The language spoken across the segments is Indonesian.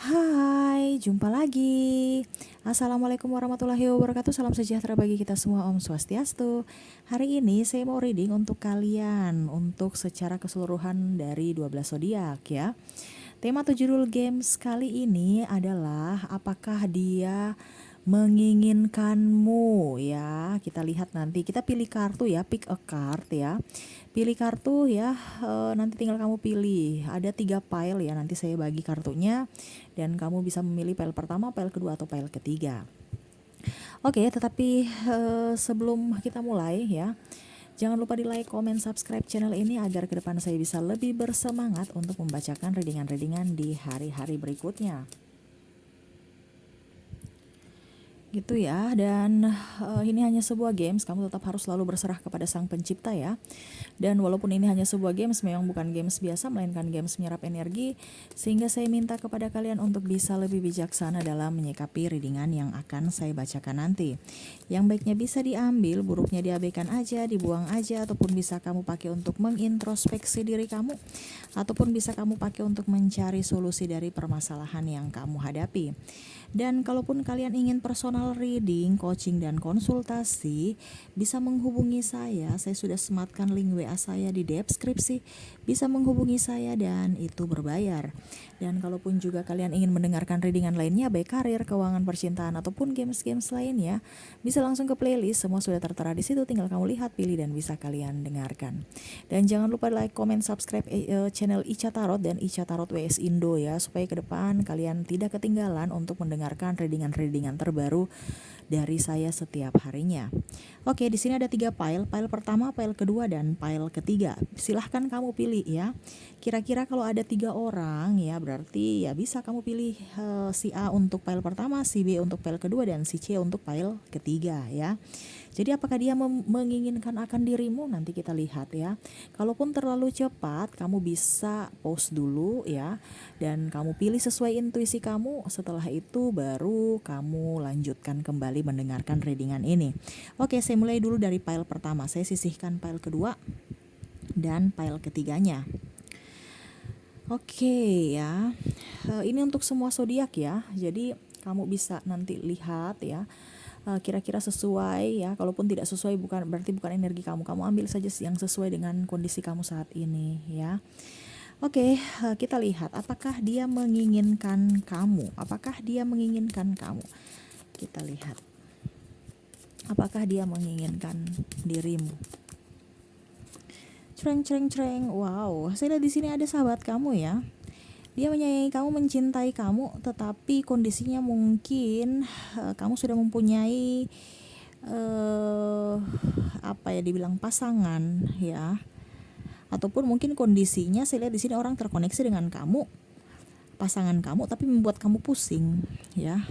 Hai, jumpa lagi. Assalamualaikum warahmatullahi wabarakatuh. Salam sejahtera bagi kita semua. Om Swastiastu. Hari ini saya mau reading untuk kalian, untuk secara keseluruhan dari 12 zodiak ya. Tema atau judul games kali ini adalah apakah dia menginginkanmu ya. Kita lihat nanti, kita pilih kartu ya, pick a card ya. Pilih kartu ya, nanti tinggal kamu pilih. Ada 3 pile ya, nanti saya bagi kartunya dan kamu bisa memilih pile pertama, pile kedua atau pile ketiga. Oke, tetapi sebelum kita mulai ya, jangan lupa di like, comment, subscribe channel ini agar ke depan saya bisa lebih bersemangat untuk membacakan readingan-readingan di hari-hari berikutnya. Gitu ya, dan ini hanya sebuah games, kamu tetap harus selalu berserah kepada sang pencipta ya. Dan walaupun ini hanya sebuah games, memang bukan games biasa, melainkan games menyerap energi, sehingga saya minta kepada kalian untuk bisa lebih bijaksana dalam menyikapi readingan yang akan saya bacakan nanti. Yang baiknya bisa diambil, buruknya diabaikan aja, dibuang aja, ataupun bisa kamu pakai untuk mengintrospeksi diri kamu, ataupun bisa kamu pakai untuk mencari solusi dari permasalahan yang kamu hadapi. Dan kalaupun kalian ingin personal reading, coaching, dan konsultasi, bisa menghubungi saya. Saya sudah sematkan link WA saya di deskripsi. Bisa menghubungi saya dan itu berbayar. Dan kalaupun juga kalian ingin mendengarkan readingan lainnya, baik karir, keuangan, percintaan, ataupun games-games lainnya, bisa langsung ke playlist. Semua sudah tertera di situ, tinggal kamu lihat, pilih, dan bisa kalian dengarkan. Dan jangan lupa like, comment, subscribe channel Ica Tarot dan Ica Tarot WS Indo ya, supaya ke depan kalian tidak ketinggalan untuk mendengarkan readingan-readingan terbaru dari saya setiap harinya. Oke, di sini ada 3 file. File pertama, file kedua, dan file ketiga. Silahkan kamu pilih ya. Kira-kira kalau ada 3 orang ya, berarti ya bisa kamu pilih si A untuk file pertama, si B untuk file kedua, dan si C untuk file ketiga ya. Jadi apakah dia menginginkan akan dirimu? Nanti kita lihat ya. Kalaupun terlalu cepat, kamu bisa pause dulu ya, dan kamu pilih sesuai intuisi kamu. Setelah itu baru kamu lanjutkan kembali mendengarkan readingan ini. Oke, saya mulai dulu dari file pertama. Saya sisihkan file kedua dan file ketiganya. Oke ya, ini untuk semua zodiak ya. Jadi kamu bisa nanti lihat ya, kira-kira sesuai ya. Kalaupun tidak sesuai, berarti bukan energi kamu. Kamu ambil saja yang sesuai dengan kondisi kamu saat ini ya. Oke, kita lihat apakah dia menginginkan kamu. Apakah dia menginginkan kamu? Kita lihat. Apakah dia menginginkan dirimu? Cereng. Wow, saya lihat di sini ada sahabat kamu ya. Dia menyayangi kamu, mencintai kamu, tetapi kondisinya mungkin kamu sudah mempunyai apa ya dibilang pasangan ya. Ataupun mungkin kondisinya saya lihat di sini orang terkoneksi dengan kamu, pasangan kamu, tapi membuat kamu pusing ya.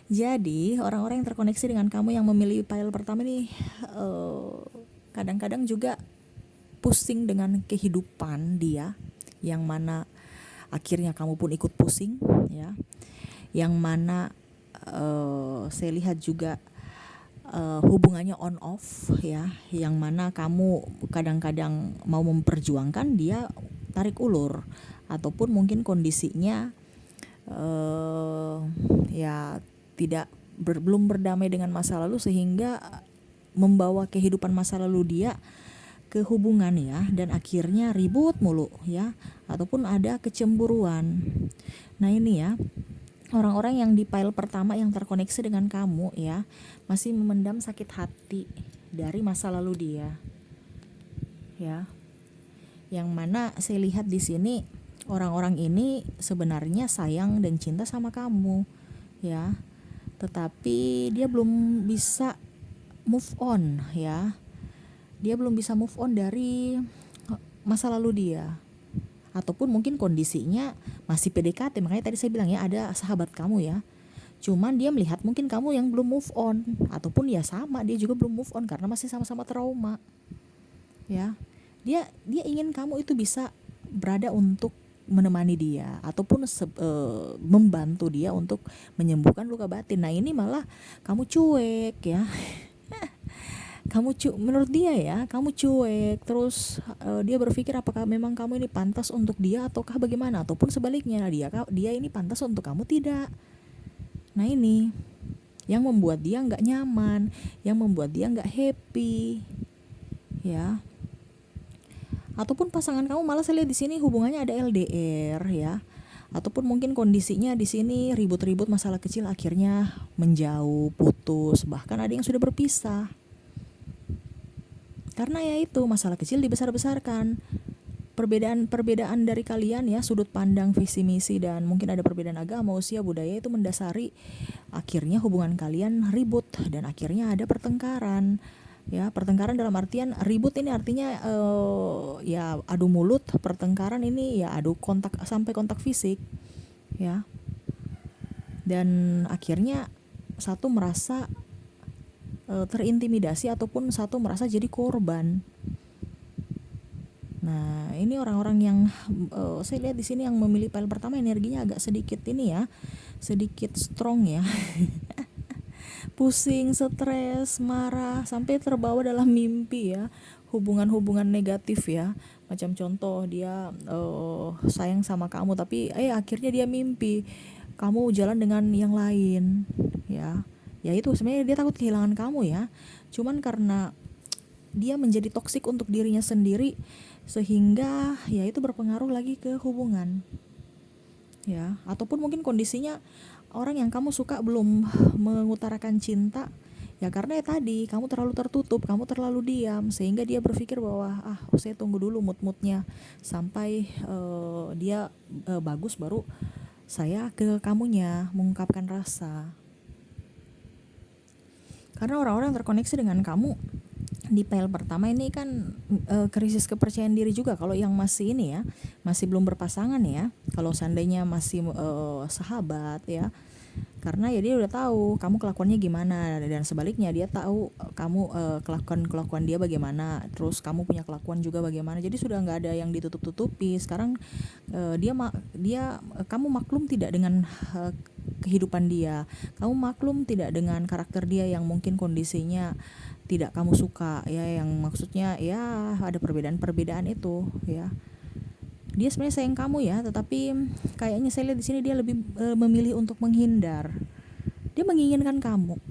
Jadi orang-orang yang terkoneksi dengan kamu yang memilih file pertama nih kadang-kadang juga pusing dengan kehidupan dia, yang mana akhirnya kamu pun ikut pusing ya. Yang mana saya lihat juga hubungannya on off ya, yang mana kamu kadang-kadang mau memperjuangkan, dia tarik ulur, ataupun mungkin kondisinya ya tidak belum berdamai dengan masa lalu, sehingga membawa kehidupan masa lalu dia ke hubungan ya, dan akhirnya ribut mulu ya, ataupun ada kecemburuan. Nah ini ya, orang-orang yang di file pertama yang terkoneksi dengan kamu ya, masih memendam sakit hati dari masa lalu dia ya, yang mana saya lihat di sini orang-orang ini sebenarnya sayang dan cinta sama kamu ya, tetapi dia belum bisa move on ya. Dia belum bisa move on dari masa lalu dia, ataupun mungkin kondisinya masih PDKT. Makanya tadi saya bilang ya, ada sahabat kamu ya, cuman dia melihat mungkin kamu yang belum move on, ataupun ya sama, dia juga belum move on karena masih sama-sama trauma ya. Dia ingin kamu itu bisa berada untuk menemani dia, ataupun membantu dia untuk menyembuhkan luka batin. Nah ini malah kamu cuek ya. menurut dia ya kamu cuek, terus dia berpikir apakah memang kamu ini pantas untuk dia ataukah bagaimana, ataupun sebaliknya dia ini pantas untuk kamu tidak. Nah ini yang membuat dia nggak nyaman, yang membuat dia nggak happy, ya. Ataupun pasangan kamu malah saya lihat di sini hubungannya ada LDR ya, ataupun mungkin kondisinya di sini ribut-ribut masalah kecil akhirnya menjauh, putus, bahkan ada yang sudah berpisah. Karena ya itu masalah kecil dibesar-besarkan. Perbedaan dari kalian ya, sudut pandang, visi misi, dan mungkin ada perbedaan agama, usia, budaya, itu mendasari akhirnya hubungan kalian ribut dan akhirnya ada pertengkaran. Ya, pertengkaran dalam artian ribut ini artinya ya adu mulut, pertengkaran ini ya adu kontak sampai kontak fisik, ya. Dan akhirnya satu merasa terintimidasi ataupun satu merasa jadi korban. Nah, ini orang-orang yang saya lihat di sini yang memilih file pertama energinya agak sedikit ini ya, sedikit strong ya. Pusing, stres, marah, sampai terbawa dalam mimpi ya, hubungan-hubungan negatif ya. Macam contoh dia sayang sama kamu tapi akhirnya dia mimpi kamu jalan dengan yang lain ya. Ya itu sebenarnya dia takut kehilangan kamu ya. Cuman karena dia menjadi toksik untuk dirinya sendiri sehingga ya itu berpengaruh lagi ke hubungan. Ya, ataupun mungkin kondisinya orang yang kamu suka belum mengutarakan cinta, ya karena ya tadi kamu terlalu tertutup, kamu terlalu diam, sehingga dia berpikir bahwa saya tunggu dulu mood-moodnya sampai dia bagus baru saya ke kamunya mengungkapkan rasa. Karena orang-orang terkoneksi dengan kamu di file pertama ini kan krisis kepercayaan diri juga kalau yang masih ini ya, masih belum berpasangan ya. Kalau seandainya masih sahabat ya, karena ya dia udah tahu kamu kelakuannya gimana, dan sebaliknya dia tahu kamu kelakuan dia bagaimana, terus kamu punya kelakuan juga bagaimana. Jadi sudah nggak ada yang ditutup-tutupi. Sekarang kamu maklum tidak dengan kehidupan dia, kamu maklum tidak dengan karakter dia yang mungkin kondisinya tidak kamu suka ya, yang maksudnya ya ada perbedaan-perbedaan itu ya. Dia sebenarnya sayang kamu ya, tetapi kayaknya saya lihat di sini dia lebih memilih untuk menghindar. Dia menginginkan kamu,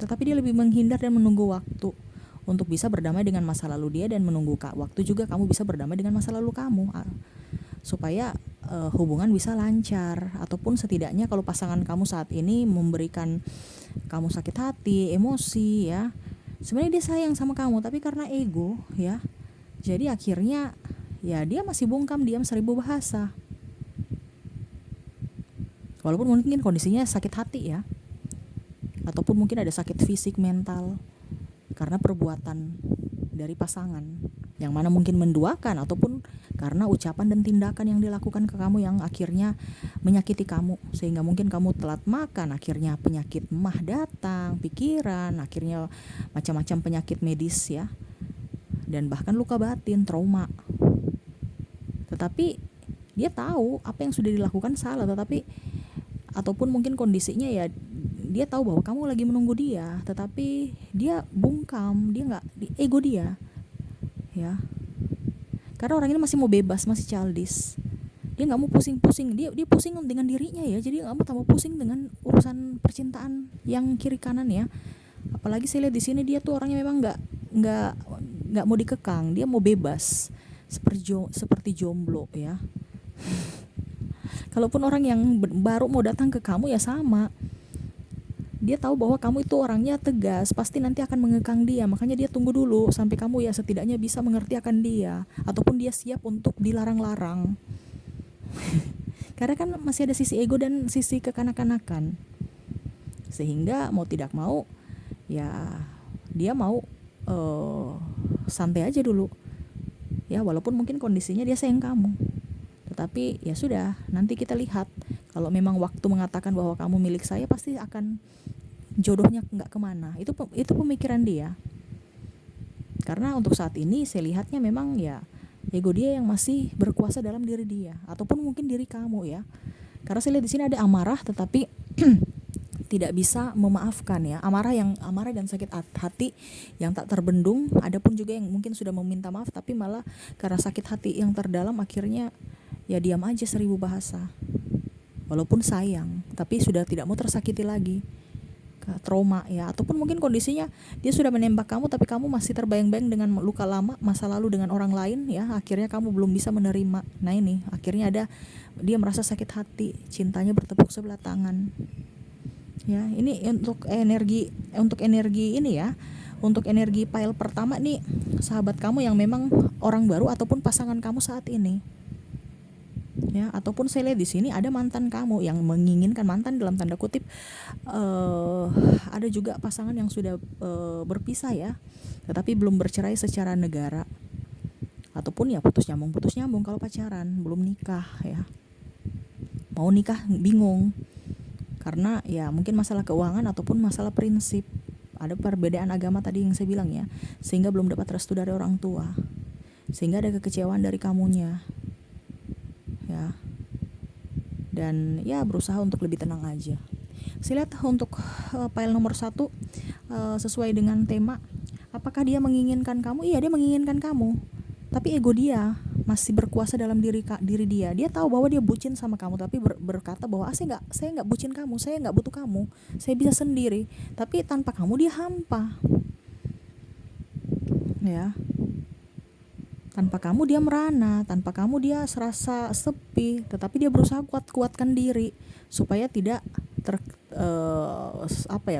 tetapi dia lebih menghindar dan menunggu waktu untuk bisa berdamai dengan masa lalu dia, dan menunggu waktu juga kamu bisa berdamai dengan masa lalu kamu, supaya hubungan bisa lancar. Ataupun setidaknya kalau pasangan kamu saat ini memberikan kamu sakit hati, emosi ya, sebenarnya dia sayang sama kamu, tapi karena ego ya, jadi akhirnya ya dia masih bungkam, diam 1000 bahasa. Walaupun mungkin kondisinya sakit hati ya, ataupun mungkin ada sakit fisik, mental, karena perbuatan dari pasangan yang mana mungkin menduakan, ataupun karena ucapan dan tindakan yang dilakukan ke kamu yang akhirnya menyakiti kamu, sehingga mungkin kamu telat makan, akhirnya penyakit mah datang, pikiran, akhirnya macam-macam penyakit medis ya, dan bahkan luka batin, trauma. Tetapi dia tahu apa yang sudah dilakukan salah, tetapi ataupun mungkin kondisinya ya dia tahu bahwa kamu lagi menunggu dia, tetapi dia bungkam, dia nggak, ego dia ya, karena orang ini masih mau bebas, masih childish. Dia nggak mau pusing-pusing, dia pusing dengan dirinya ya, jadi nggak mau tambah pusing dengan urusan percintaan yang kiri kanan ya. Apalagi saya lihat di sini dia tuh orangnya memang nggak mau dikekang, dia mau bebas seperti jomblo ya. Kalaupun orang yang baru mau datang ke kamu ya sama, dia tahu bahwa kamu itu orangnya tegas, pasti nanti akan mengekang dia, makanya dia tunggu dulu sampai kamu ya setidaknya bisa mengerti akan dia, ataupun dia siap untuk dilarang-larang. Karena kan masih ada sisi ego dan sisi kekanak-kanakan, sehingga mau tidak mau ya dia mau santai aja dulu ya, walaupun mungkin kondisinya dia sayang kamu, tetapi ya sudah, nanti kita lihat. Kalau memang waktu mengatakan bahwa kamu milik saya, pasti akan jodohnya nggak kemana. Itu pemikiran dia. Karena untuk saat ini saya lihatnya memang ya ego dia yang masih berkuasa dalam diri dia, ataupun mungkin diri kamu ya. Karena saya lihat di sini ada amarah, tetapi tidak bisa memaafkan ya, amarah dan sakit hati yang tak terbendung. Adapun juga yang mungkin sudah meminta maaf tapi malah karena sakit hati yang terdalam akhirnya ya diam aja 1000 bahasa. Walaupun sayang, tapi sudah tidak mau tersakiti lagi. Trauma ya, ataupun mungkin kondisinya dia sudah menembak kamu tapi kamu masih terbayang-bayang dengan luka lama masa lalu dengan orang lain ya, akhirnya kamu belum bisa menerima. Nah ini akhirnya dia merasa sakit hati, cintanya bertepuk sebelah tangan ya. Ini untuk energi ini ya, untuk energi pile pertama nih, sahabat kamu yang memang orang baru ataupun pasangan kamu saat ini ya, ataupun saya lihat di sini ada mantan kamu yang menginginkan, mantan dalam tanda kutip. Ada juga pasangan yang sudah berpisah ya, tetapi belum bercerai secara negara, ataupun ya putus nyambung kalau pacaran, belum nikah ya, mau nikah bingung karena ya mungkin masalah keuangan ataupun masalah prinsip, ada perbedaan agama tadi yang saya bilang ya, sehingga belum dapat restu dari orang tua, sehingga ada kekecewaan dari kamunya ya, dan ya berusaha untuk lebih tenang aja. Saya lihat untuk file nomor 1 sesuai dengan tema, apakah dia menginginkan kamu? Iya, dia menginginkan kamu, tapi ego dia masih berkuasa dalam diri dia. Dia tahu bahwa dia bucin sama kamu, tapi berkata bahwa saya nggak bucin kamu, saya nggak butuh kamu, saya bisa sendiri. Tapi tanpa kamu dia hampa ya, tanpa kamu dia merana, tanpa kamu dia serasa sepi, tetapi dia berusaha kuatkan diri supaya tidak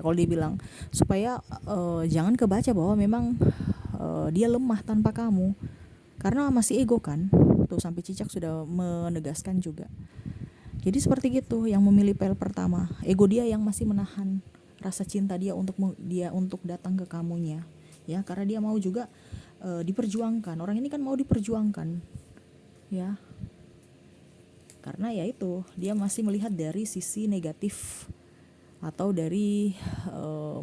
kalau dibilang supaya jangan kebaca bahwa memang dia lemah tanpa kamu, karena masih ego kan. Tuh sampai Cicak sudah menegaskan juga. Jadi seperti gitu yang memilih file pertama, ego dia yang masih menahan rasa cinta dia untuk datang ke kamunya ya, karena dia mau juga diperjuangkan. Orang ini kan mau diperjuangkan ya, karena ya itu dia masih melihat dari sisi negatif atau dari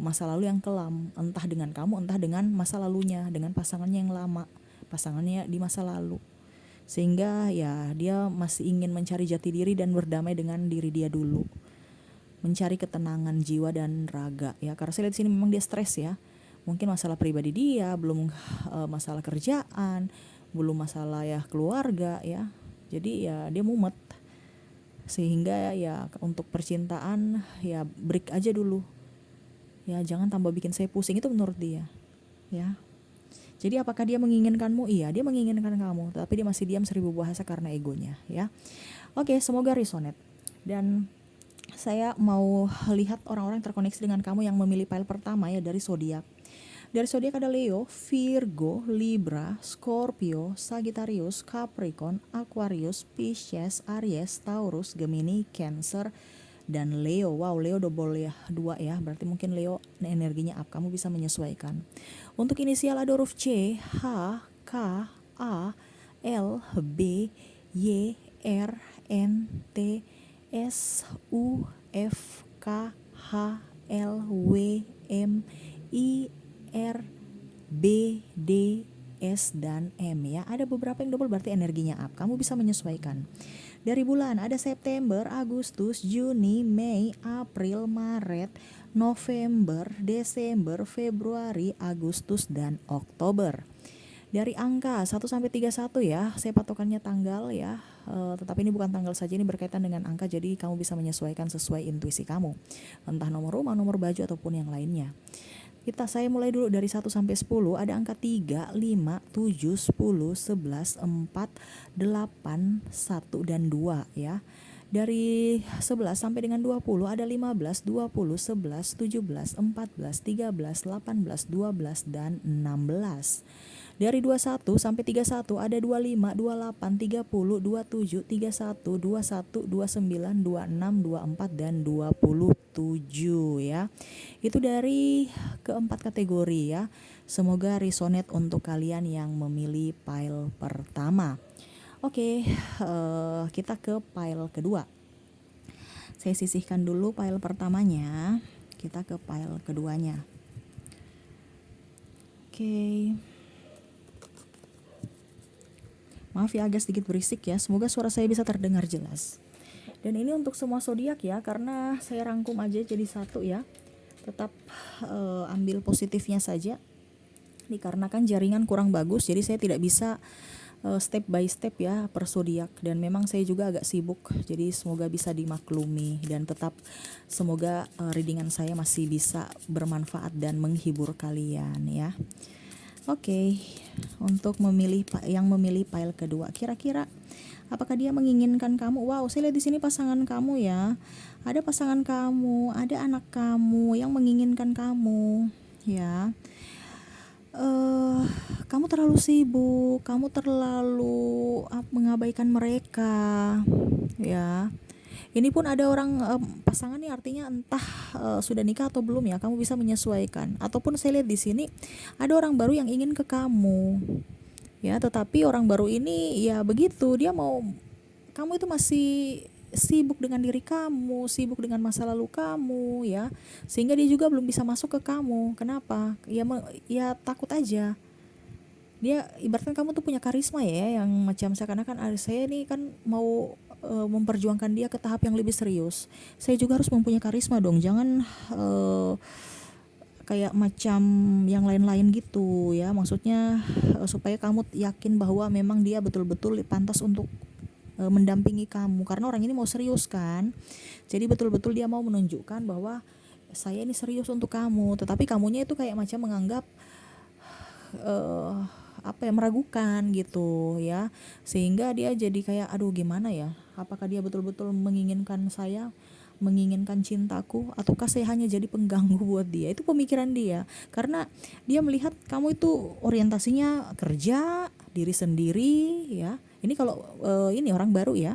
masa lalu yang kelam, entah dengan kamu, entah dengan masa lalunya, dengan pasangannya yang lama, pasangannya di masa lalu, sehingga ya dia masih ingin mencari jati diri dan berdamai dengan diri dia dulu, mencari ketenangan jiwa dan raga ya. Karena saya lihat di sini memang dia stres ya, mungkin masalah pribadi dia, belum masalah kerjaan, belum masalah ya keluarga ya, jadi ya dia mumet, sehingga ya untuk percintaan ya break aja dulu ya, jangan tambah bikin saya pusing, itu menurut dia ya. Jadi apakah dia menginginkanmu? Iya, dia menginginkan kamu, tapi dia masih diam 1000 bahasa karena egonya ya. Oke, semoga resonate. Dan saya mau lihat orang-orang terkoneksi dengan kamu yang memilih file pertama ya, dari zodiak. Dari zodiak ada Leo, Virgo, Libra, Scorpio, Sagittarius, Capricorn, Aquarius, Pisces, Aries, Taurus, Gemini, Cancer, dan Leo. Wow, Leo double ya, 2 ya, berarti mungkin Leo energinya up, kamu bisa menyesuaikan. Untuk inisial ada huruf C, H, K, A, L, B, Y, R, N, T, S, U, F, K, H, L, W, M, I, R, B, D, S, dan M ya. Ada beberapa yang double berarti energinya up, kamu bisa menyesuaikan. Dari bulan ada September, Agustus, Juni, Mei, April, Maret, November, Desember, Februari, Agustus, dan Oktober. Dari angka 1 sampai 31 ya, saya patokannya tanggal ya, tetapi ini bukan tanggal saja, ini berkaitan dengan angka, jadi kamu bisa menyesuaikan sesuai intuisi kamu, entah nomor rumah, nomor baju, ataupun yang lainnya. Saya mulai dulu dari 1 sampai 10, ada angka 3, 5, 7, 10, 11, 4, 8, 1, dan 2 ya. Dari 11 sampai dengan 20 ada 15, 20, 11, 17, 14, 13, 18, 12, dan 16. Dari 21 sampai 31 ada 25, 28, 30, 27, 31, 21, 29, 26, 24, dan 27 ya. Itu dari keempat kategori ya. Semoga resonate untuk kalian yang memilih file pertama. Oke, kita ke file kedua. Saya sisihkan dulu file pertamanya, kita ke file keduanya. Oke. Maaf ya agak sedikit berisik ya, semoga suara saya bisa terdengar jelas. Dan ini untuk semua zodiak ya, karena saya rangkum aja jadi satu ya. Tetap ambil positifnya saja. Dikarenakan jaringan kurang bagus, jadi saya tidak bisa step by step ya per zodiak, dan memang saya juga agak sibuk, jadi semoga bisa dimaklumi dan tetap semoga readingan saya masih bisa bermanfaat dan menghibur kalian ya. Oke, untuk yang memilih pile kedua, kira-kira apakah dia menginginkan kamu? Wow, saya lihat di sini pasangan kamu ya. Ada pasangan kamu, ada anak kamu yang menginginkan kamu ya. eh Kamu terlalu sibuk, kamu terlalu mengabaikan mereka ya. Ini pun ada orang pasangan nih, artinya entah sudah nikah atau belum ya, kamu bisa menyesuaikan. Ataupun saya lihat di sini ada orang baru yang ingin ke kamu ya, tetapi orang baru ini ya begitu, dia mau kamu itu masih sibuk dengan diri kamu, sibuk dengan masa lalu kamu ya, sehingga dia juga belum bisa masuk ke kamu. Kenapa? Ya takut aja. Dia ibaratkan kamu tuh punya karisma ya, yang macam seakan-akan saya ini kan mau memperjuangkan dia ke tahap yang lebih serius. Saya juga harus mempunyai karisma dong, jangan kayak macam yang lain-lain gitu ya. Maksudnya supaya kamu yakin bahwa memang dia betul-betul pantas untuk mendampingi kamu, karena orang ini mau serius kan. Jadi betul-betul dia mau menunjukkan bahwa saya ini serius untuk kamu, tetapi kamunya itu kayak macam menganggap meragukan gitu ya, sehingga dia jadi kayak aduh gimana ya, apakah dia betul-betul menginginkan saya, menginginkan cintaku, ataukah saya hanya jadi pengganggu buat dia. Itu pemikiran dia, karena dia melihat kamu itu orientasinya kerja, diri sendiri ya. Ini kalau ini orang baru ya,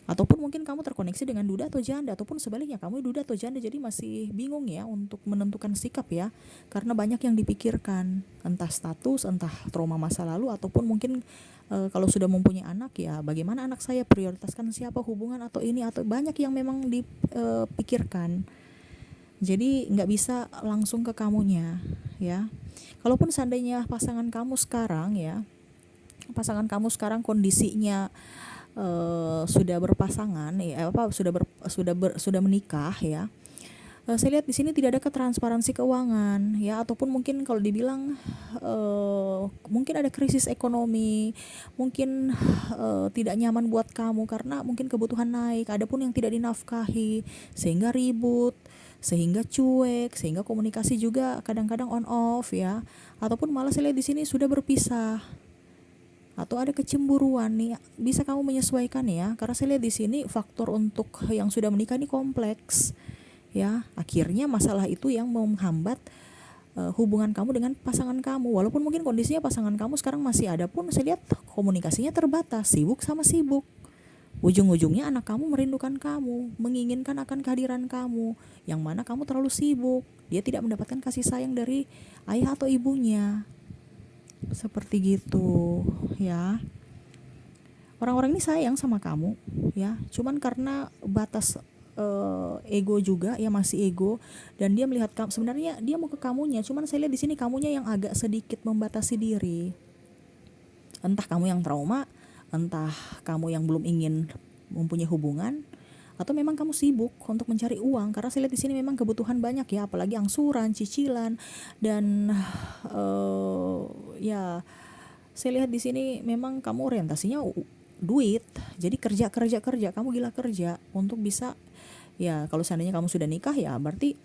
ataupun mungkin kamu terkoneksi dengan duda atau janda, ataupun sebaliknya kamu duda atau janda, jadi masih bingung ya untuk menentukan sikap ya, karena banyak yang dipikirkan, entah status, entah trauma masa lalu, ataupun mungkin kalau sudah mempunyai anak ya, bagaimana anak saya, prioritaskan siapa, hubungan atau ini, atau banyak yang memang dipikirkan. Jadi nggak bisa langsung ke kamunya ya. Kalaupun seandainya pasangan kamu sekarang kondisinya sudah berpasangan ya, sudah menikah ya. Saya lihat di sini tidak ada ketransparansi keuangan ya, ataupun mungkin kalau dibilang mungkin ada krisis ekonomi, mungkin tidak nyaman buat kamu karena mungkin kebutuhan naik, adapun yang tidak dinafkahi, sehingga ribut, sehingga cuek, sehingga komunikasi juga kadang-kadang on off ya, ataupun malah saya lihat di sini sudah berpisah, atau ada kecemburuan nih. Bisa kamu menyesuaikan ya, karena saya lihat di sini faktor untuk yang sudah menikah ini kompleks ya. Akhirnya masalah itu yang menghambat hubungan kamu dengan pasangan kamu, walaupun mungkin kondisinya pasangan kamu sekarang masih ada, pun saya lihat komunikasinya terbatas, sibuk sama sibuk. Ujung-ujungnya anak kamu merindukan kamu, menginginkan akan kehadiran kamu, yang mana kamu terlalu sibuk, dia tidak mendapatkan kasih sayang dari ayah atau ibunya. Seperti gitu ya. Orang-orang ini sayang sama kamu ya, cuman karena batas ego juga ya, masih ego, dan dia melihat kamu, sebenarnya dia mau ke kamunya, cuman saya lihat di sini kamunya yang agak sedikit membatasi diri. Entah kamu yang trauma, entah kamu yang belum ingin mempunyai hubungan, atau memang kamu sibuk untuk mencari uang, karena saya lihat di sini memang kebutuhan banyak ya, apalagi angsuran, cicilan, dan ya saya lihat di sini memang kamu orientasinya duit. Jadi kerja kerja kerja, kamu gila kerja untuk bisa ya. Kalau seandainya kamu sudah nikah ya berarti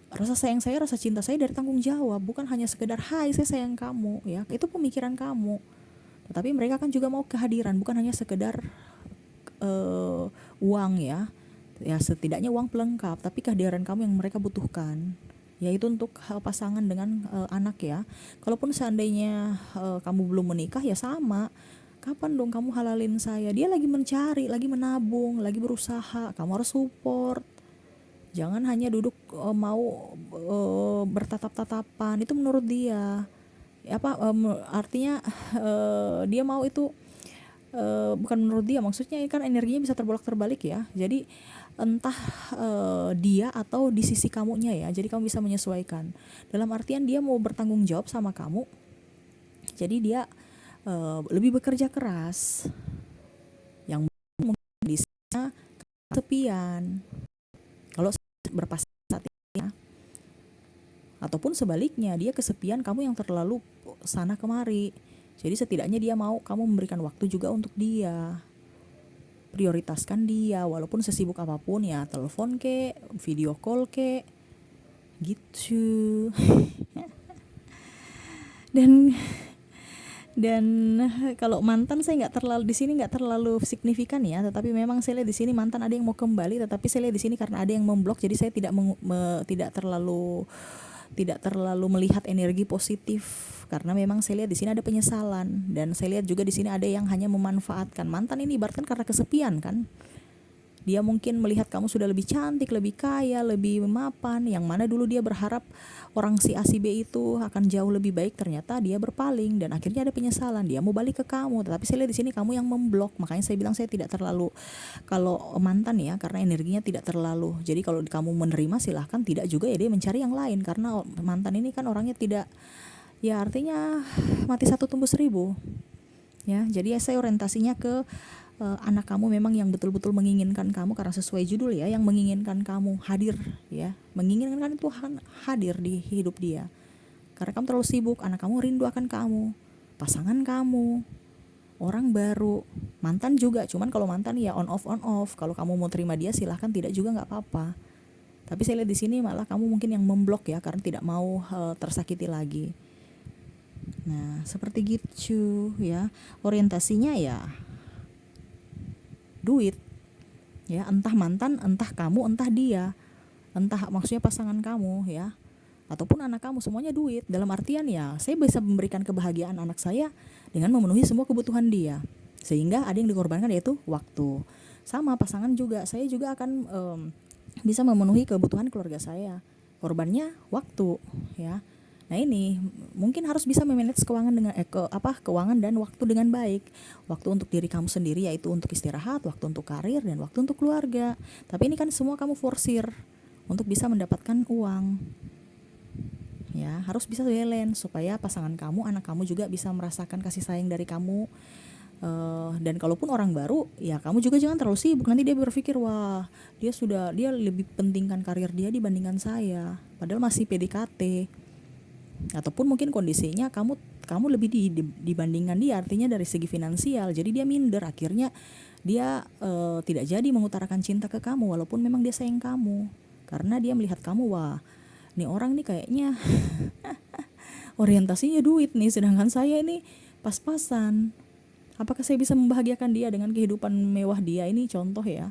rasa sayang saya, rasa cinta saya dari tanggung jawab, bukan hanya sekedar hai saya sayang kamu ya. Itu pemikiran kamu. Tetapi mereka kan juga mau kehadiran, bukan hanya sekedar uang ya. Ya setidaknya uang pelengkap, tapi kehadiran kamu yang mereka butuhkan, yaitu untuk pasangan dengan anak ya. Kalaupun seandainya kamu belum menikah ya sama, kapan dong kamu halalin saya? Dia lagi mencari, lagi menabung, lagi berusaha, kamu harus support. Jangan hanya duduk mau bertatap-tatapan, itu menurut dia artinya dia mau itu bukan menurut dia, maksudnya kan energinya bisa terbolak-terbalik ya. Jadi entah dia atau di sisi kamunya ya. Jadi kamu bisa menyesuaikan. Dalam artian dia mau bertanggung jawab sama kamu. Jadi dia lebih bekerja keras. Yang mungkin di sana kesepian. Kalau berpasangan saat ini ya. Ataupun sebaliknya, dia kesepian, kamu yang terlalu sana kemari. Jadi setidaknya dia mau kamu memberikan waktu juga untuk dia. Prioritaskan dia, walaupun sesibuk apapun ya, telepon kek, video call kek, gitu. Dan dan kalau mantan saya nggak terlalu di sini nggak terlalu signifikan ya, tetapi memang saya lihat di sini mantan ada yang mau kembali, tetapi saya lihat di sini karena ada yang memblok, jadi saya tidak terlalu melihat energi positif karena memang saya lihat di sini ada penyesalan, dan saya lihat juga di sini ada yang hanya memanfaatkan. Mantan ini ibaratkan karena kesepian kan, dia mungkin melihat kamu sudah lebih cantik, lebih kaya, lebih mapan, yang mana dulu dia berharap orang si A si B itu akan jauh lebih baik, ternyata dia berpaling dan akhirnya ada penyesalan, dia mau balik ke kamu, tetapi saya lihat di sini kamu yang memblok. Makanya saya bilang saya tidak terlalu, kalau mantan ya, karena energinya tidak terlalu. Jadi kalau kamu menerima silahkan, tidak juga ya dia mencari yang lain, karena mantan ini kan orangnya tidak, ya artinya mati satu tumbuh seribu ya. Jadi saya orientasinya ke anak kamu memang yang betul-betul menginginkan kamu, karena sesuai judul ya, yang menginginkan kamu hadir ya, menginginkan Tuhan hadir di hidup dia, karena kamu terlalu sibuk, anak kamu rindu akan kamu, pasangan kamu, orang baru, mantan juga. Cuman kalau mantan ya on off, kalau kamu mau terima dia silahkan, tidak juga nggak apa-apa. Tapi saya lihat di sini malah kamu mungkin yang memblok ya, karena tidak mau tersakiti lagi. Nah seperti gitu ya, orientasinya ya duit ya, entah mantan, entah kamu, entah dia, entah maksudnya pasangan kamu ya, ataupun anak kamu, semuanya duit. Dalam artian ya, saya bisa memberikan kebahagiaan anak saya dengan memenuhi semua kebutuhan dia, sehingga ada yang dikorbankan, yaitu waktu. Sama pasangan juga, saya juga akan bisa memenuhi kebutuhan keluarga saya, korbannya waktu ya. Nah ini mungkin harus bisa memanage keuangan dengan keuangan dan waktu dengan baik. Waktu untuk diri kamu sendiri, yaitu untuk istirahat, waktu untuk karir, dan waktu untuk keluarga. Tapi ini kan semua kamu forsir untuk bisa mendapatkan uang. Ya, harus bisa balance supaya pasangan kamu, anak kamu juga bisa merasakan kasih sayang dari kamu. Dan kalaupun orang baru, ya kamu juga jangan terlalu sibuk. Nanti dia berpikir, wah dia lebih pentingkan karir dia dibandingkan saya, padahal masih PDKT. Ataupun mungkin kondisinya kamu lebih dibandingkan dia, artinya dari segi finansial, jadi dia minder, akhirnya dia tidak jadi mengutarakan cinta ke kamu walaupun memang dia sayang kamu, karena dia melihat kamu, wah nih orang nih kayaknya orientasinya duit nih, sedangkan saya ini pas-pasan. Apakah saya bisa membahagiakan dia dengan kehidupan mewah dia? Ini contoh ya.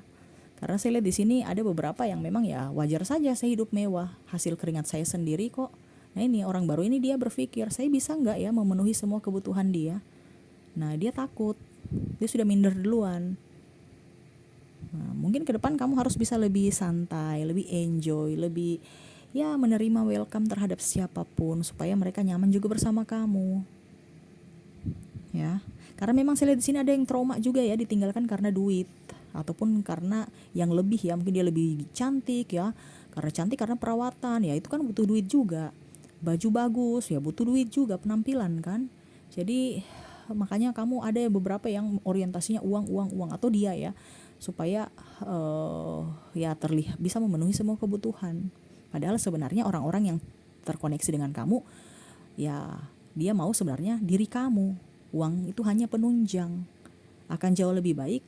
Karena saya lihat di sini ada beberapa yang memang ya wajar saja saya hidup mewah, hasil keringat saya sendiri kok. Nah ini orang baru ini dia berpikir, saya bisa nggak ya memenuhi semua kebutuhan dia? Nah dia takut, dia sudah minder duluan. Nah, mungkin ke depan kamu harus bisa lebih santai, lebih enjoy, lebih ya menerima welcome terhadap siapapun, supaya mereka nyaman juga bersama kamu. Ya, karena memang saya lihat di sini ada yang trauma juga ya, ditinggalkan karena duit, ataupun karena yang lebih ya, mungkin dia lebih cantik ya, karena cantik karena perawatan ya, itu kan butuh duit juga. Baju bagus ya butuh duit juga, penampilan kan. Jadi makanya kamu ada beberapa yang orientasinya uang uang uang, atau dia ya, supaya ya terlihat bisa memenuhi semua kebutuhan. Padahal sebenarnya orang-orang yang terkoneksi dengan kamu ya, dia mau sebenarnya diri kamu. Uang itu hanya penunjang, akan jauh lebih baik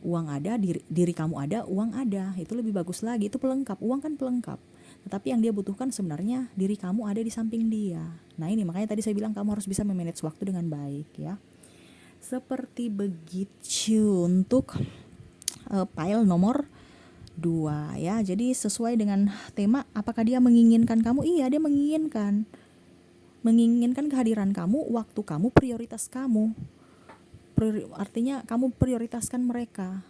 uang ada, diri kamu ada, uang ada, itu lebih bagus lagi, itu pelengkap. Uang kan pelengkap, tetapi yang dia butuhkan sebenarnya diri kamu ada di samping dia. Nah ini makanya tadi saya bilang kamu harus bisa memanage waktu dengan baik ya. Seperti begitu untuk file nomor 2 ya. Jadi sesuai dengan tema, apakah dia menginginkan kamu? Iya, dia menginginkan kehadiran kamu, waktu kamu, prioritas kamu. Artinya kamu prioritaskan mereka.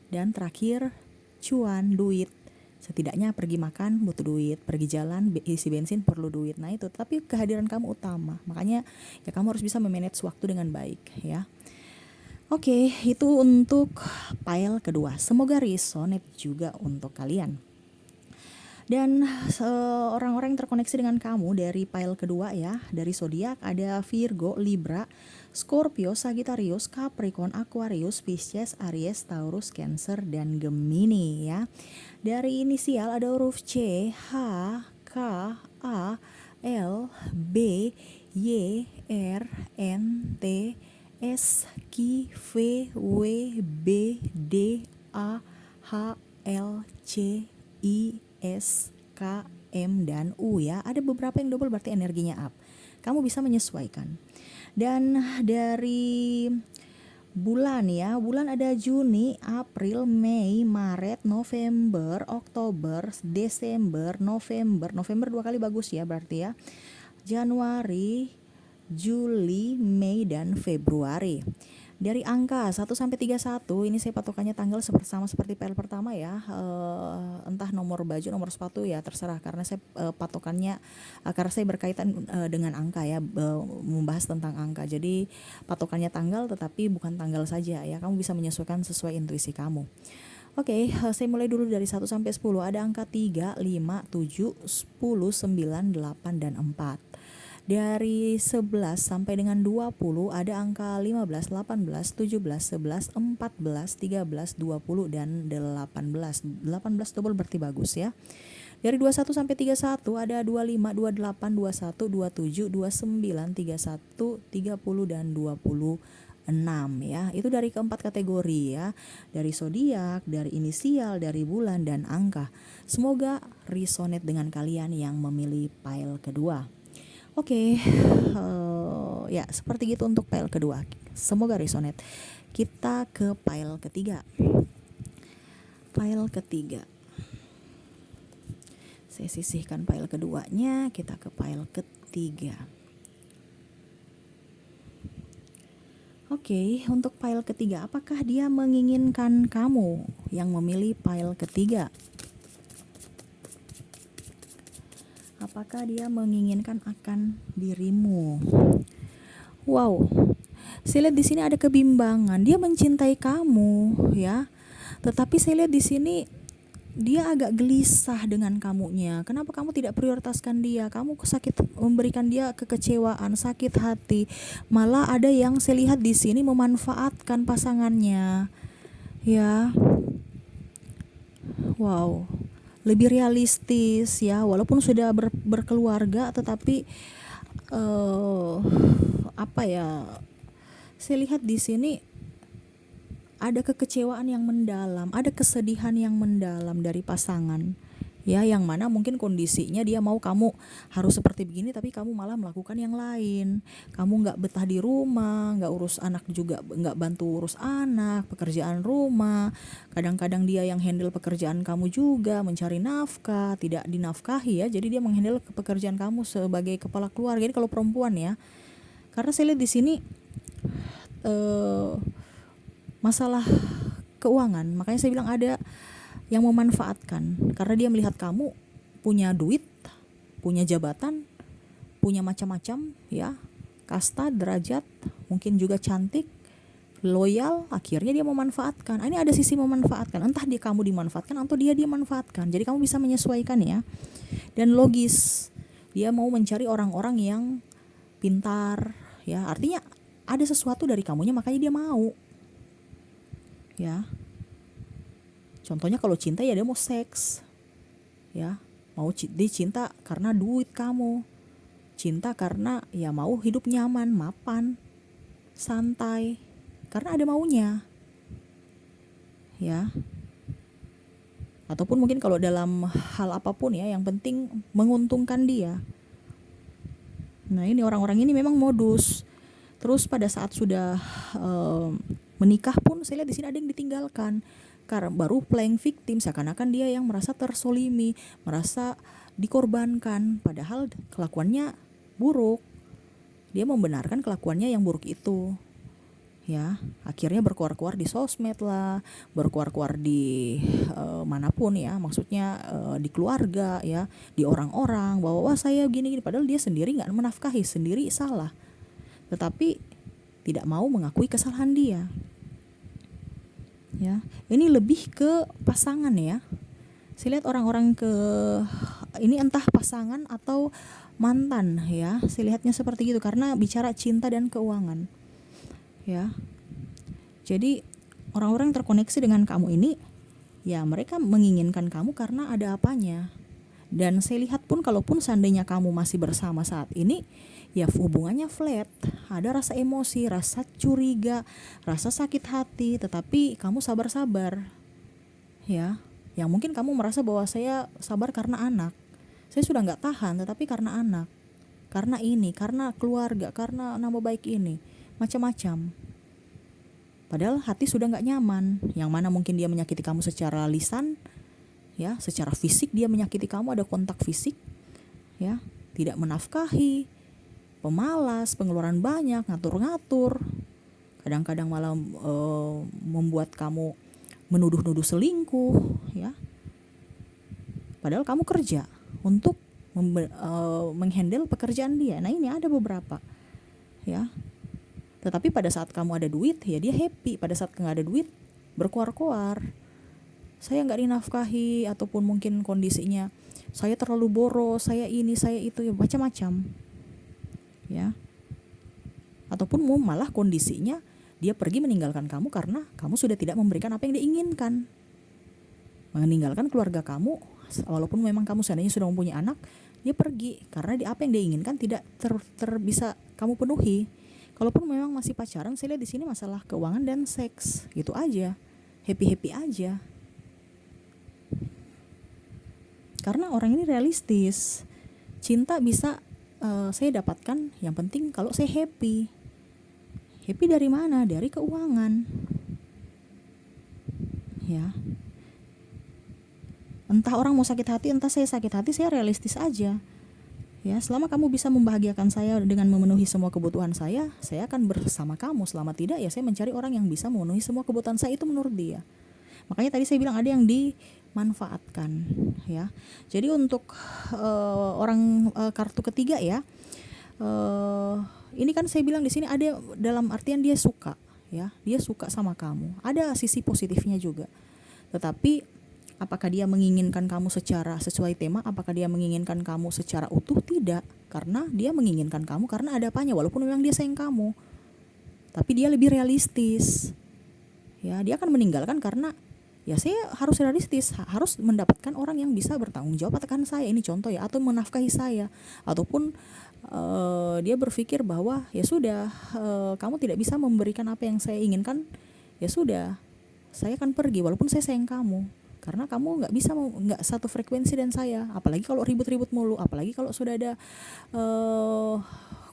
Dan terakhir, cuan, duit. Setidaknya pergi makan butuh duit, pergi jalan, isi bensin perlu duit. Nah itu, tapi kehadiran kamu utama. Makanya ya kamu harus bisa memanage waktu dengan baik ya. Oke, itu untuk file kedua. Semoga resonate juga untuk kalian. Dan orang-orang yang terkoneksi dengan kamu dari file kedua ya, dari zodiak ada Virgo, Libra, Scorpio, Sagittarius, Capricorn, Aquarius, Pisces, Aries, Taurus, Cancer, dan Gemini ya. Dari inisial ada huruf C, H, K, A, L, B, Y, R, N, T, S, Q, V, W, B, D, A, H, L, C, I, S, K, M, dan U ya. Ada beberapa yang double berarti energinya up. Kamu bisa menyesuaikan. Dan dari bulan ya, bulan ada Juni, April, Mei, Maret, November, Oktober, Desember, November 2 kali bagus ya berarti ya, Januari, Juli, Mei, dan Februari. Dari angka 1 sampai 31 ini saya patokannya tanggal sama seperti PL pertama ya, entah nomor baju, nomor sepatu ya terserah, karena saya patokannya karena saya berkaitan dengan angka ya, membahas tentang angka. Jadi patokannya tanggal tetapi bukan tanggal saja ya, kamu bisa menyesuaikan sesuai intuisi kamu. Oke, saya mulai dulu dari 1 sampai 10. Ada angka 3, 5, 7, 10, 9, 8, dan 4. Dari 11 sampai dengan 20 ada angka 15, 18, 17, 11, 14, 13, 20, dan 18. 18 double berarti bagus ya. Dari 21 sampai 31 ada 25, 28, 21, 27, 29, 31, 30, dan 26 ya. Itu dari keempat kategori ya. Dari zodiak, dari inisial, dari bulan, dan angka. Semoga resonate dengan kalian yang memilih pile kedua. Oke, ya seperti gitu untuk pile kedua. Semoga resonate. Kita ke pile ketiga. Pile ketiga. Saya sisihkan pile keduanya, kita ke pile ketiga. Oke, untuk pile ketiga, apakah dia menginginkan kamu yang memilih pile ketiga? Apakah dia menginginkan akan dirimu? Wow, saya lihat di sini ada kebimbangan. Dia mencintai kamu, ya. Tetapi saya lihat di sini dia agak gelisah dengan kamunya. Kenapa kamu tidak prioritaskan dia? Kamu memberikan dia kekecewaan, sakit hati. Malah ada yang saya lihat di sini memanfaatkan pasangannya, ya. Wow. Lebih realistis ya, walaupun sudah berkeluarga tetapi apa ya, saya lihat di sini ada kekecewaan yang mendalam, ada kesedihan yang mendalam dari pasangan ya, yang mana mungkin kondisinya dia mau kamu harus seperti begini tapi kamu malah melakukan yang lain. Kamu nggak betah di rumah, nggak urus anak juga, nggak bantu urus anak, pekerjaan rumah. Kadang-kadang dia yang handle pekerjaan kamu juga, mencari nafkah, tidak dinafkahi ya, jadi dia menghandle pekerjaan kamu sebagai kepala keluarga. Jadi kalau perempuan ya, karena saya lihat di sini masalah keuangan, makanya saya bilang ada yang memanfaatkan karena dia melihat kamu punya duit, punya jabatan, punya macam-macam ya, kasta, derajat, mungkin juga cantik, loyal, akhirnya dia memanfaatkan. Ini ada sisi memanfaatkan, entah dia kamu dimanfaatkan atau dia manfaatkan. Jadi kamu bisa menyesuaikan ya. Dan logis, dia mau mencari orang-orang yang pintar ya, artinya ada sesuatu dari kamunya makanya dia mau ya. Contohnya kalau cinta ya dia mau seks ya, mau dicinta karena duit kamu, cinta karena ya mau hidup nyaman, mapan, santai, karena ada maunya ya. Ataupun mungkin kalau dalam hal apapun ya, yang penting menguntungkan dia. Nah ini orang-orang ini memang modus. Terus pada saat sudah menikah pun saya lihat di sini ada yang ditinggalkan karena baru playing victim, seakan-akan dia yang merasa tersolimi, merasa dikorbankan, padahal kelakuannya buruk. Dia membenarkan kelakuannya yang buruk itu ya, akhirnya berkuar-kuar di sosmed lah, berkuar-kuar di manapun ya, maksudnya di keluarga ya, di orang-orang bahwa wah saya gini-gini, padahal dia sendiri nggak menafkahi, sendiri salah, tetapi tidak mau mengakui kesalahan dia ya. Ini lebih ke pasangan ya, saya lihat orang-orang ini entah pasangan atau mantan ya, saya lihatnya seperti gitu karena bicara cinta dan keuangan. ya. Jadi orang-orang yang terkoneksi dengan kamu ini, ya mereka menginginkan kamu karena ada apanya. Dan saya lihat pun kalaupun seandainya kamu masih bersama saat ini, ya hubungannya flat. Ada rasa emosi, rasa curiga, rasa sakit hati, tetapi kamu sabar-sabar. Ya, yang mungkin kamu merasa bahwa saya sabar karena anak. Saya sudah nggak tahan, tetapi karena anak. Karena ini, karena keluarga, karena nama baik ini. Macam-macam. Padahal hati sudah nggak nyaman. Yang mana mungkin dia menyakiti kamu secara lisan, ya, secara fisik dia menyakiti kamu, ada kontak fisik, ya, tidak menafkahi, pemalas, pengeluaran banyak, ngatur-ngatur, kadang-kadang malah membuat kamu menuduh-nuduh selingkuh, ya. Padahal kamu kerja untuk menghandle pekerjaan dia. Nah ini ada beberapa, ya. Tetapi pada saat kamu ada duit, ya dia happy. Pada saat nggak ada duit, berkoar-koar. Saya nggak dinafkahi, ataupun mungkin kondisinya saya terlalu boros, saya ini, saya itu, ya macam-macam, ya. Ataupun malah kondisinya dia pergi meninggalkan kamu karena kamu sudah tidak memberikan apa yang dia inginkan. Meninggalkan keluarga kamu, walaupun memang kamu seandainya sudah mempunyai anak, dia pergi karena apa yang dia inginkan tidak bisa kamu penuhi. Kalaupun memang masih pacaran, saya lihat di sini masalah keuangan dan seks, gitu aja, happy aja. Karena orang ini realistis, cinta bisa saya dapatkan, yang penting kalau saya happy. Happy dari mana? Dari keuangan, ya. Entah orang mau sakit hati, entah saya sakit hati, saya realistis aja. Ya, selama kamu bisa membahagiakan saya dengan memenuhi semua kebutuhan saya akan bersama kamu. Selama tidak, ya saya mencari orang yang bisa memenuhi semua kebutuhan saya, itu menurut dia. Makanya tadi saya bilang ada yang dimanfaatkan, ya. Jadi untuk orang kartu ketiga, ya, ini kan saya bilang di sini ada dalam artian dia suka, ya, dia suka sama kamu. Ada sisi positifnya juga. Tetapi apakah dia menginginkan kamu secara sesuai tema? Apakah dia menginginkan kamu secara utuh? Tidak, karena dia menginginkan kamu karena ada apanya, walaupun memang dia sayang kamu. Tapi dia lebih realistis. Ya, dia akan meninggalkan karena ya saya harus realistis, harus mendapatkan orang yang bisa bertanggung jawab akan saya, ini contoh ya, atau menafkahi saya, ataupun dia berpikir bahwa ya sudah, kamu tidak bisa memberikan apa yang saya inginkan, ya sudah, saya akan pergi walaupun saya sayang kamu, karena kamu nggak satu frekuensi dan saya, apalagi kalau ribut-ribut mulu, apalagi kalau sudah ada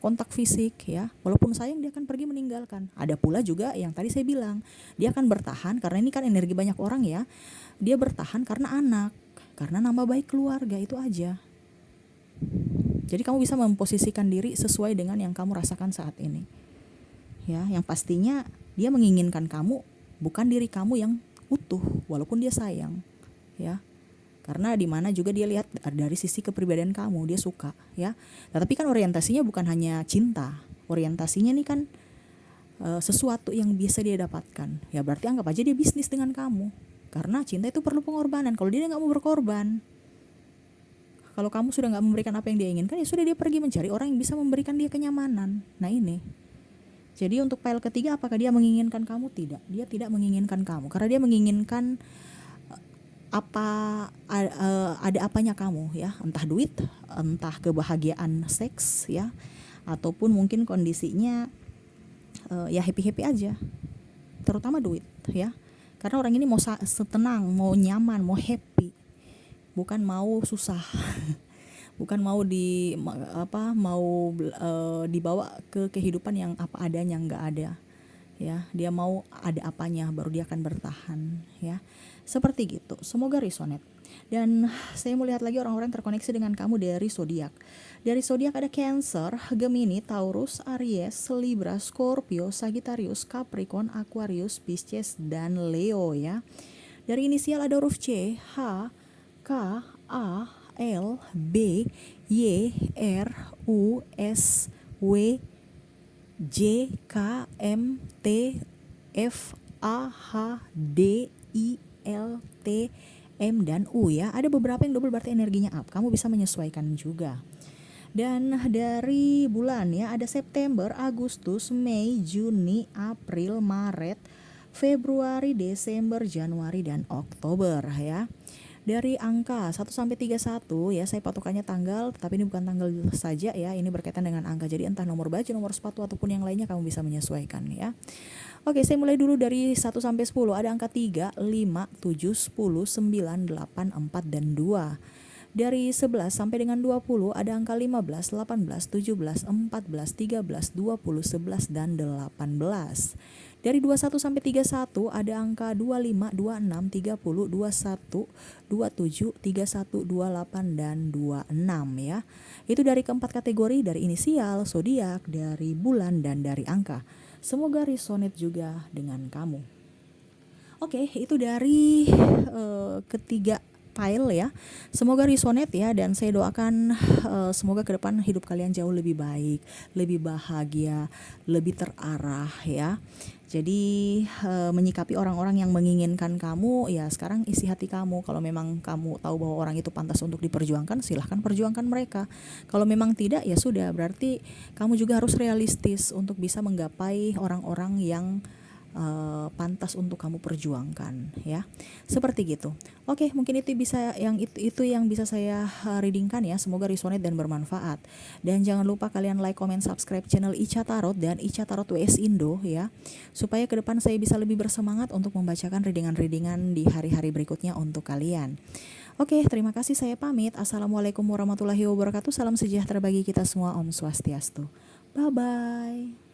kontak fisik, ya, walaupun sayang dia akan pergi meninggalkan. Ada pula juga yang tadi saya bilang, dia akan bertahan karena ini kan energi banyak orang, ya, dia bertahan karena anak, karena nama baik keluarga, itu aja. Jadi kamu bisa memposisikan diri sesuai dengan yang kamu rasakan saat ini, ya. Yang pastinya dia menginginkan kamu, bukan diri kamu yang utuh, walaupun dia sayang, ya. Karena di mana juga dia lihat dari sisi kepribadian kamu, dia suka, ya. Tetapi kan orientasinya bukan hanya cinta, orientasinya nih kan sesuatu yang bisa dia dapatkan. Ya berarti anggap aja dia bisnis dengan kamu. Karena cinta itu perlu pengorbanan. Kalau dia nggak mau berkorban, kalau kamu sudah nggak memberikan apa yang dia inginkan, ya sudah, dia pergi mencari orang yang bisa memberikan dia kenyamanan. Nah ini. Jadi untuk file ketiga, apakah dia menginginkan kamu? Tidak, dia tidak menginginkan kamu. Karena dia menginginkan ada apanya kamu, ya, entah duit, entah kebahagiaan seks, ya, ataupun mungkin kondisinya ya happy aja, terutama duit, ya. Karena orang ini mau tenang, mau nyaman, mau happy, bukan mau susah. Bukan mau dibawa ke kehidupan yang apa adanya, nggak ada, ya. Dia mau ada apanya baru dia akan bertahan, ya. Seperti gitu. Semoga resonate. Dan saya mau lihat lagi orang-orang terkoneksi dengan kamu dari zodiak. Dari zodiak ada Cancer, Gemini, Taurus, Aries, Libra, Scorpio, Sagittarius, Capricorn, Aquarius, Pisces, dan Leo, ya. Dari inisial ada huruf C, H, K, A, L, B, Y, R, U, S, W, J, K, M, T, F, A, H, D, I, L, T, M, dan U, ya. Ada beberapa yang double berarti energinya up. Kamu bisa menyesuaikan juga. Dan dari bulan ya, ada September, Agustus, Mei, Juni, April, Maret, Februari, Desember, Januari, dan Oktober ya. Dari angka 1 sampai 31 ya, saya patokannya tanggal, tapi ini bukan tanggal saja ya, ini berkaitan dengan angka. Jadi entah nomor baju, nomor sepatu ataupun yang lainnya kamu bisa menyesuaikan ya. Oke, saya mulai dulu dari 1 sampai 10. Ada angka 3, 5, 7, 10, 9, 8, 4 dan 2. Dari 11 sampai dengan 20 ada angka 15, 18, 17, 14, 13, 20, 11 dan 18. Dari 21 sampai 31 ada angka 25, 26, 30, 21, 27, 31, 28 dan 26 ya. Itu dari keempat kategori, dari inisial, zodiak, dari bulan dan dari angka. Semoga resonate juga dengan kamu. Oke, itu dari ketiga file ya. Semoga resonate ya, dan saya doakan semoga ke depan hidup kalian jauh lebih baik, lebih bahagia, lebih terarah ya. Jadi menyikapi orang-orang yang menginginkan kamu ya, sekarang isi hati kamu. Kalau memang kamu tahu bahwa orang itu pantas untuk diperjuangkan, silahkan perjuangkan mereka. Kalau memang tidak ya sudah, berarti kamu juga harus realistis untuk bisa menggapai orang-orang yang pantas untuk kamu perjuangkan ya, seperti gitu. Oke, mungkin itu bisa itu yang bisa saya readingkan ya. Semoga resonate dan bermanfaat. Dan jangan lupa kalian like, comment, subscribe channel Ica Tarot dan Ica Tarot WS Indo ya, supaya ke depan saya bisa lebih bersemangat untuk membacakan readingan-readingan di hari-hari berikutnya untuk kalian. Oke, terima kasih, saya pamit. Assalamualaikum warahmatullahi wabarakatuh. Salam sejahtera bagi kita semua. Om Swastiastu. Bye bye.